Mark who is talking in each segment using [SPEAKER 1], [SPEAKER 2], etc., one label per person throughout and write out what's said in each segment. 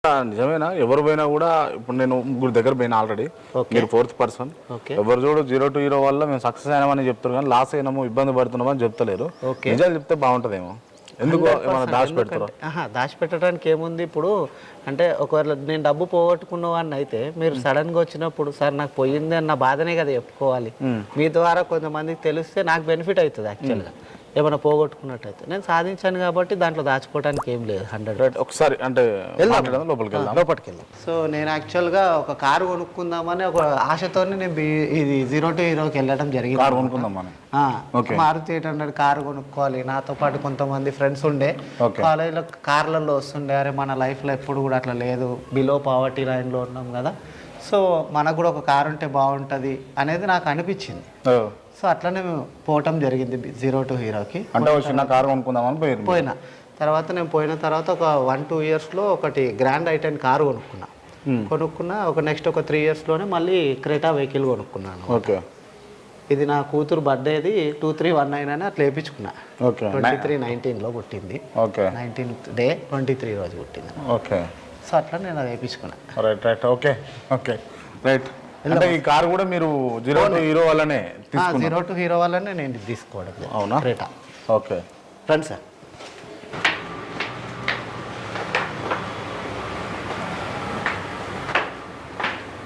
[SPEAKER 1] నిజమేనా? ఎవరు పోయినా కూడా ఇప్పుడు నేను ముగ్గురు దగ్గర పోయినా ఆల్రెడీ. మీరు 4th పర్సన్. ఎవరు చూడు 0 to 0 వల్ల మేము సక్సెస్ అయినామని చెప్తారు కానీ లాస్ అయినాము ఇబ్బంది పడుతున్నాము అని చెప్తలేరు. నిజాలు చెప్తే బాగుంటుందేమో. ఎందుకు ఏమైనా దాచిపెడతారు?
[SPEAKER 2] దాచిపెట్టడానికి ఏముంది ఇప్పుడు అంటే ఒకవేళ నేను డబ్బు పోగొట్టుకున్న వాడిని అయితే మీరు సడన్గా వచ్చినప్పుడు సార్ నాకు పోయింది అన్న బాధనే కదా చెప్పుకోవాలి. మీ ద్వారా కొంతమందికి తెలిస్తే నాకు బెనిఫిట్ అవుతుంది యాక్చువల్గా ఏమైనా పోగొట్టుకున్నట్టయితే. నేను సాధించాను కాబట్టి దాంట్లో దాచుకోవడానికి ఏం లేదు. 100
[SPEAKER 1] ఒకసారి అంటే లోపలికి వెళ్దాం.
[SPEAKER 2] సో నేను యాక్చువల్గా ఒక కారు కొనుక్కుందామని ఒక ఆశతో నేను ఇది 0 to 0కి వెళ్ళడం జరిగింది.
[SPEAKER 1] కారు కొనుక్కుందామని
[SPEAKER 2] మారుతి 800 కారు కొనుక్కోవాలి. నాతో పాటు కొంతమంది ఫ్రెండ్స్ ఉండే కాలేజీలో కార్లలో వస్తుండే. అరే మన లైఫ్లో ఎప్పుడు కూడా అట్లా లేదు, బిలో పావర్టీ లైన్లో ఉన్నాం కదా, సో మనకు కూడా ఒక కారు ఉంటే బాగుంటుంది అనేది నాకు అనిపించింది. సో అట్లనే పోవటం జరిగింది 0 to 0కి.
[SPEAKER 1] అంటే చిన్న కారు కొనుక్కుందామని
[SPEAKER 2] పోయినా తర్వాత నేను పోయిన తర్వాత ఒక 1-2 ఇయర్స్లో ఒకటి గ్రాండ్ i10 కారు కొనుక్కున్నా. ఒక నెక్స్ట్ ఒక 3 ఇయర్స్లోనే మళ్ళీ క్రెటా వెహికల్ కొనుక్కున్నాను.
[SPEAKER 1] ఓకే.
[SPEAKER 2] ఇది నా కూతురు బర్త్డేది 2319 అని అట్లా వేయించుకున్నా. 23/19లో పుట్టింది. 19th డే 23 రోజు పుట్టింది.
[SPEAKER 1] ఓకే.
[SPEAKER 2] సో అట్లా నేను అది వేయించుకున్నా.
[SPEAKER 1] రైట్. ఓకే. అంటే ఈ కార్ కూడా మీరు 0 to 0 వల్లనే
[SPEAKER 2] 0 to 0 వల్లనే నేను తీసుకోవడం.
[SPEAKER 1] అవునా?
[SPEAKER 2] క్రెటా.
[SPEAKER 1] ఓకే.
[SPEAKER 2] రండి సార్.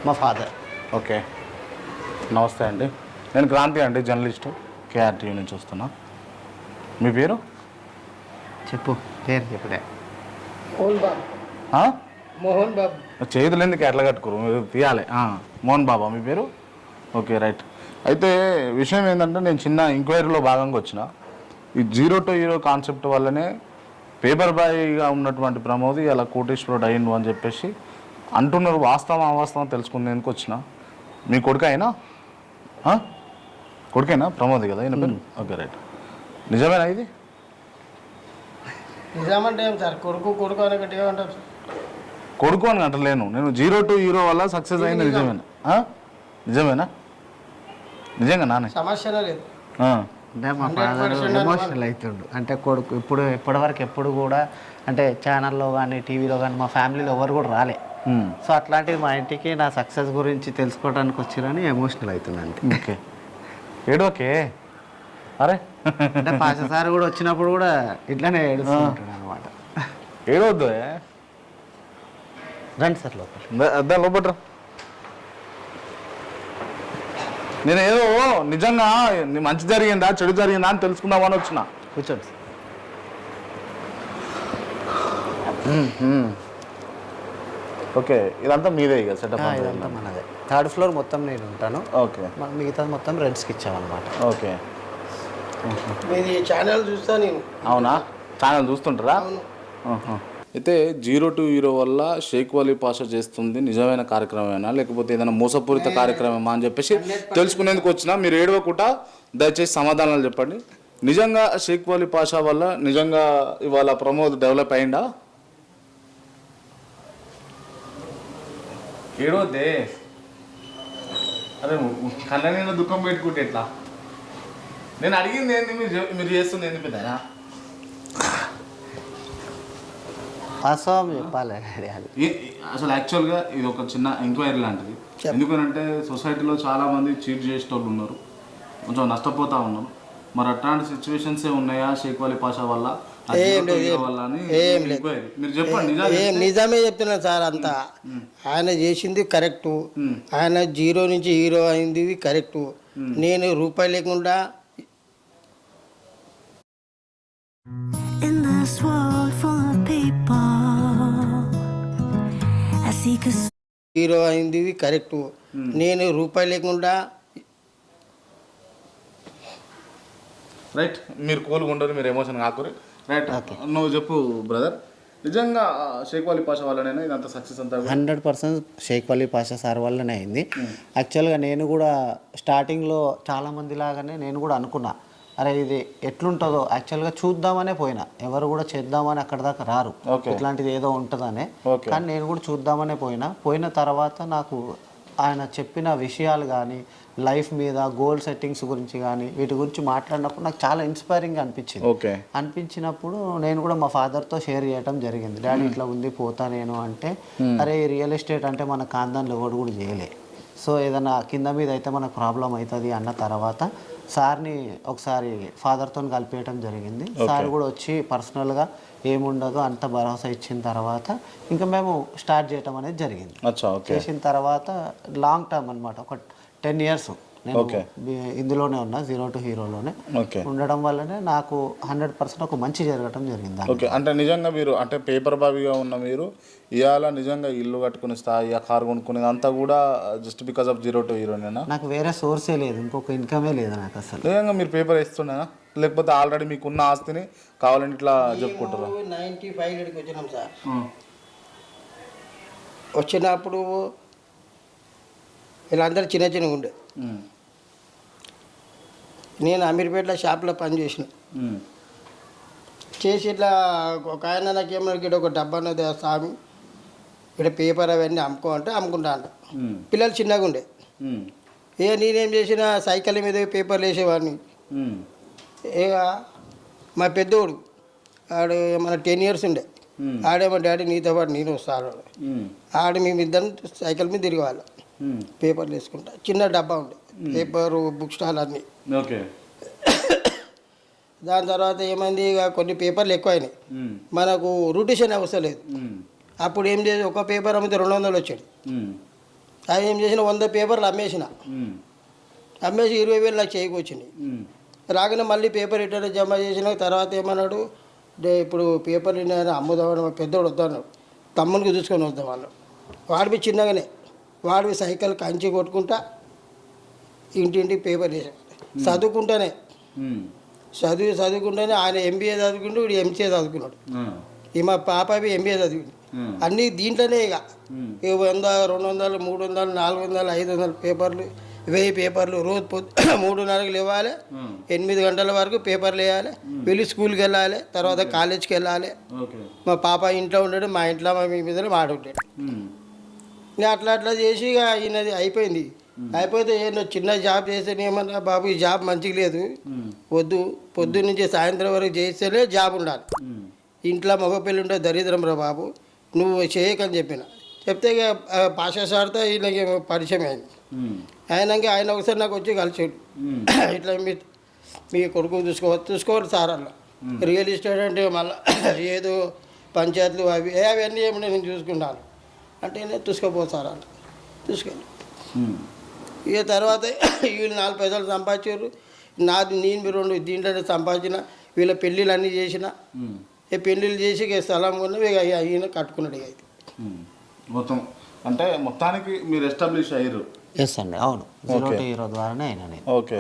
[SPEAKER 2] మా ఫాదర్.
[SPEAKER 1] ఓకే. నమస్తే అండి. నేను క్రాంతి అండి, జర్నలిస్టు, KRTV నుంచి వస్తున్నా. మీ పేరు
[SPEAKER 2] చెప్పు. పేరు చెప్పుడే.
[SPEAKER 3] మోహన్ బాబు.
[SPEAKER 1] చేతులు ఎందుకు ఎట్లా కట్టుకోరు, తీయాలి. మోహన్ బాబా మీ పేరు? Okay, right. అయితే విషయం ఏంటంటే నేను చిన్న ఎంక్వైరీలో భాగంగా వచ్చిన. ఈ 0 to 0 కాన్సెప్ట్ వల్లనే పేపర్ బాయ్గా ఉన్నటువంటి ప్రమోద్ ఇలా కోటేశ్వరుడు అయ్యిండు అని చెప్పేసి అంటున్నారు. వాస్తవం అవాస్తవం తెలుసుకునేందుకు వచ్చిన. మీ కొడుకైనా ప్రమోద్ కదా ఈయన పేరు? Okay, right. నిజమేనా ఇది?
[SPEAKER 3] నిజమంటే ఏం సార్, కొడుకు అని గట్టిగా అంటారు.
[SPEAKER 1] కొడుకు అని అంటలేను నేను. 0 to 0 వల్ల సక్సెస్ అయింది నిజమేనా? నిజంగా నాన్న
[SPEAKER 3] సమస్యనే లేదు.
[SPEAKER 2] అంటే మా ఫాదర్ ఎమోషనల్ అవుతుండు. అంటే కొడుకు ఇప్పటివరకు ఎప్పుడు కూడా అంటే ఛానల్లో కానీ టీవీలో కానీ మా ఫ్యామిలీలో ఎవరు కూడా రాలే. సో అట్లాంటిది మా ఇంటికి నా సక్సెస్ గురించి తెలుసుకోవడానికి వచ్చిరని ఎమోషనల్ అవుతుందండి.
[SPEAKER 1] ఓకే. ఏడోకే. అరే
[SPEAKER 2] అంటే పాషసారి కూడా వచ్చినప్పుడు కూడా ఇట్లానే ఏడుస్తుంటాడు అనమాట.
[SPEAKER 1] ఏడవద్దు.
[SPEAKER 2] రండి సార్
[SPEAKER 1] లోపల. నేను ఏదో నిజంగా మంచి జరిగిందా చెడు జరిగిందా అని తెలుసుకుందామని వచ్చిన.
[SPEAKER 2] కూర్చోండి.
[SPEAKER 1] ఓకే. ఇదంతా మీదే ఇక సెటప్?
[SPEAKER 2] ఇదంతా మనదే. 3rd floor మొత్తం నేను ఉంటాను.
[SPEAKER 1] ఓకే.
[SPEAKER 2] మిగతా మొత్తం రెంట్స్కి ఇచ్చామన్నమాట.
[SPEAKER 1] ఓకే.
[SPEAKER 3] మీది ఛానల్ చూస్తా నేను.
[SPEAKER 1] అవునా? ఛానల్ చూస్తుంటారా? అయితే 0 to 0 వల్ల షేక్ వలీ పాషా చేస్తుంది నిజమైన కార్యక్రమమేనా లేకపోతే ఏదైనా మోసపూరిత కార్యక్రమమా అని చెప్పేసి తెలుసుకునేందుకు వచ్చినా. మీరు ఏడవకుండా దయచేసి సమాధానాలు చెప్పండి. నిజంగా షేక్ వలీ పాషా వల్ల నిజంగా ఇవాళ ప్రమోద్ డెవలప్ అయిందా? ఏడవద్దే. అరే కళ్ళ నేను దుఃఖం పెట్టుకుంటే ఎట్లా? నేను అడిగింది ఏంది, మీరు చేస్తుంది ఏంది పెద్దనా?
[SPEAKER 2] చెప్పాలి.
[SPEAKER 1] అసలు యాక్చువల్గా ఇది ఒక చిన్న ఎంక్వైరీ లాంటిది. ఎందుకనంటే సొసైటీలో చాలా మంది చీట్ చేసేటోళ్ళు ఉన్నారు, కొంచెం నష్టపోతా ఉన్నారు. మరి అట్లాంటి సిచ్యువేషన్స్ ఉన్నాయా షేక్ వలీ పాషా వల్ల? మీరు చెప్పండి.
[SPEAKER 3] నిజమే చెప్తున్నాను సార్. అంతా ఆయన చేసింది కరెక్టు. ఆయన 0 నుంచి 0 అయింది కరెక్టు. నేను రూపాయి లేకుండా 0 అయింది కరెక్టు. నేను రూపాయి లేకుండా.
[SPEAKER 1] రైట్. మీరు కోలుగా ఉండరు, మీరు ఎమోషన్ కాకూరి. రైట్. నువ్వు చెప్పు బ్రదర్. నిజంగా షేక్ వలీ పాషా వల్లనే ఇదంతా సక్సెస్ అంతా?
[SPEAKER 2] 100% షేక్ వలీ పాషా సార్ వల్లనే అయింది. యాక్చువల్గా నేను కూడా స్టార్టింగ్లో చాలామంది లాగానే నేను కూడా అనుకున్నా, అరే ఇది ఎట్లుంటుందో యాక్చువల్గా చూద్దామనే పోయినా. ఎవరు కూడా చేద్దామని అక్కడ దాకా రారు, ఇట్లాంటిది ఏదో ఉంటుందనే. కానీ నేను కూడా చూద్దామనే పోయిన తర్వాత నాకు ఆయన చెప్పిన విషయాలు కానీ లైఫ్ మీద గోల్ సెట్టింగ్స్ గురించి కానీ వీటి గురించి మాట్లాడినప్పుడు నాకు చాలా ఇన్స్పైరింగ్ అనిపించింది.
[SPEAKER 1] ఓకే.
[SPEAKER 2] అనిపించినప్పుడు నేను కూడా మా ఫాదర్తో షేర్ చేయడం జరిగింది. డాడీ ఇట్లా ఉంది పోతా నేను అంటే, అరే రియల్ ఎస్టేట్ అంటే మన కాందాన్లో ఎవడు కూడా చేయలే, సో ఏదైనా కింద మీద అయితే మనకు ప్రాబ్లం అవుతుంది అన్న తర్వాత సార్ని ఒకసారి ఫాదర్తో కలిపేయటం జరిగింది. సార్ కూడా వచ్చి పర్సనల్గా ఏముండదు అంత భరోసా ఇచ్చిన తర్వాత ఇంకా మేము స్టార్ట్ చేయటం అనేది జరిగింది. చేసిన తర్వాత లాంగ్ టర్మ్ అనమాట, ఒక 10 years నేను ఇందులోనే ఉన్నా, 0 to హీరోలోనే ఉండడం వల్లనే నాకు 100% ఒక మంచి జరగటం జరిగింది.
[SPEAKER 1] ఓకే. అంటే నిజంగా మీరు అంటే పేపర్ బాబీగా ఉన్న మీరు ఇవాళ నిజంగా ఇల్లు కట్టుకునే స్థాయి, కారు కొనుక్కునేది అంతా కూడా జస్ట్ బికాస్ ఆఫ్ 0 to హీరోనేనా?
[SPEAKER 2] నాకు వేరే సోర్సే లేదు, ఇంకొక ఇన్కమే లేదు నాకు అసలు.
[SPEAKER 1] నిజంగా మీరు పేపర్ వేస్తున్నారా, లేకపోతే ఆల్రెడీ మీకున్న ఆస్తిని కావాలని ఇట్లా చెప్పుకుంటారా?
[SPEAKER 3] 95 వచ్చినాం సార్. వచ్చినప్పుడు వీళ్ళందరూ చిన్న చిన్నగా ఉండే. నేను అమీర్పేటలో షాప్లో పని చేసిన. చేసి ఇట్లా ఒక ఆయన నాకేమో ఇక్కడ ఒక డబ్బా ఉన్నది స్వామి, ఇక్కడ పేపర్ అవన్నీ అమ్ముకో అంటే అమ్ముకుంటా అంట. పిల్లలు చిన్నగా ఉండే. నేనేం చేసిన సైకిల్ మీద పేపర్లు వేసేవాడిని. ఇక మా పెద్దోడు ఆడు మన 10 years ఉండే. ఆడేమో డాడీ నీతో పాటు నేను వస్తాను. ఆడు మేమిద్దరం సైకిల్ మీద తిరిగేవాళ్ళం, పేపర్లు వేసుకుంటా. చిన్న డబ్బా ఉండే, పేపరు బుక్ స్టాల్ అన్నీ. దాని తర్వాత ఏమైంది, ఇక కొన్ని పేపర్లు ఎక్కువ అయినాయి, మనకు రొటేషన్ అవసరం లేదు. అప్పుడు ఏం చేసి ఒక పేపర్ అమ్మితే 200 వచ్చాడు. అది ఏం చేసిన 100 పేపర్లు అమ్మేసి 20,000 నాకు చేయకు వచ్చింది. రాగానే మళ్ళీ పేపర్ రిటర్న్ జమ చేసిన తర్వాత ఏమన్నాడు, ఇప్పుడు పేపర్ అమ్ముదామని మా పెద్దోడు వద్దన్నాడు, తమ్మునికి చూసుకొని వద్దాం వాళ్ళు. వాడివి చిన్నగానే వాడివి సైకిల్ కంచి కొట్టుకుంటా ఇంటింటికి పేపర్ వేసాడు. చదువుకుంటేనే ఆయన MBA చదువుకుంటూ వీడు MCA చదువుకున్నాడు. ఈ మా పాపవి MBA చదివింది. అన్నీ దీంట్లోనే ఇక 100, 200, 300, 400, 500 పేపర్లు, 1000 పేపర్లు. రోజు 3:30కి లేవాలి, 8 గంటల వరకు పేపర్లు వేయాలి, వెళ్ళి స్కూల్కి వెళ్ళాలి, తర్వాత కాలేజ్కి వెళ్ళాలి. మా పాప ఇంట్లో ఉండడు, మా ఇంట్లో మా మీద మాట ఉంటాడు. ఇంకా అట్లా చేసి ఇక ఈయనది అయిపోయింది. అయిపోతే ఏదో చిన్న జాబ్ చేస్తే ఏమన్నా, బాబు ఈ జాబ్ మంచిగా లేదు, వద్దు, పొద్దున్న నుంచి సాయంత్రం వరకు చేస్తేనే జాబ్ ఉండాలి, ఇంట్లో మగపిల్లి ఉంటే దరిద్రం రా బాబు, నువ్వు చేయకని చెప్పిన. చెప్తే ఇక పాషా సార్తో వీళ్ళకి పరిచయం అయింది. అయినాక ఆయన ఒకసారి నాకు వచ్చి కలిసాడు, ఇట్లా మీ కొడుకు చూసుకోవాలి సార్ అలా, రియల్ ఎస్టేట్ అంటే మళ్ళీ ఏదో పంచాయతీలు అవన్నీ ఏమన్నా నేను చూసుకుంటాను అంటే, నేను చూసుకోపోదు సార్ అలా చూసుకెళ్ళి. ఇక తర్వాత వీళ్ళు 4 పైసలు సంపాదించారు, నేను 2 దీంట్లో సంపాదించిన. వీళ్ళ పెళ్ళిళ్ళు అన్నీ చేసిన, పెళ్ళిళ్ళు చేసి ఇక స్థలం కొన్న, ఇక ఈయన కట్టుకున్నాడు. ఇక
[SPEAKER 1] మొత్తం అంటే మొత్తానికి మీరు ఎస్టాబ్లిష్ అయ్యారు.
[SPEAKER 2] ఎస్ అండి, అవును. 0 to హీరో ద్వారానే అయినా నేను.
[SPEAKER 1] ఓకే.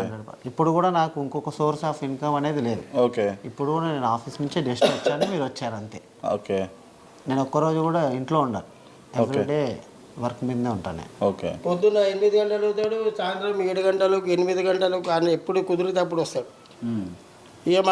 [SPEAKER 2] ఇప్పుడు కూడా నాకు ఇంకొక సోర్స్ ఆఫ్ ఇన్కమ్ అనేది లేదు.
[SPEAKER 1] ఓకే.
[SPEAKER 2] ఇప్పుడు కూడా నేను ఆఫీస్ నుంచే జస్ట్ వచ్చాను, మీరు వచ్చారు అంతే.
[SPEAKER 1] ఓకే.
[SPEAKER 2] నేను ఒక్కరోజు కూడా ఇంట్లో ఉండను, ఎవ్రీడే వర్క్ మీదనే ఉంటాను.
[SPEAKER 1] ఓకే.
[SPEAKER 3] పొద్దున్న 8 గంటలు అవుతాడు, సాయంత్రం 7 గంటలకు 8 గంటలకు, ఆయన ఎప్పుడు కుదిరితే అప్పుడు వస్తాడు. ఇక మాకు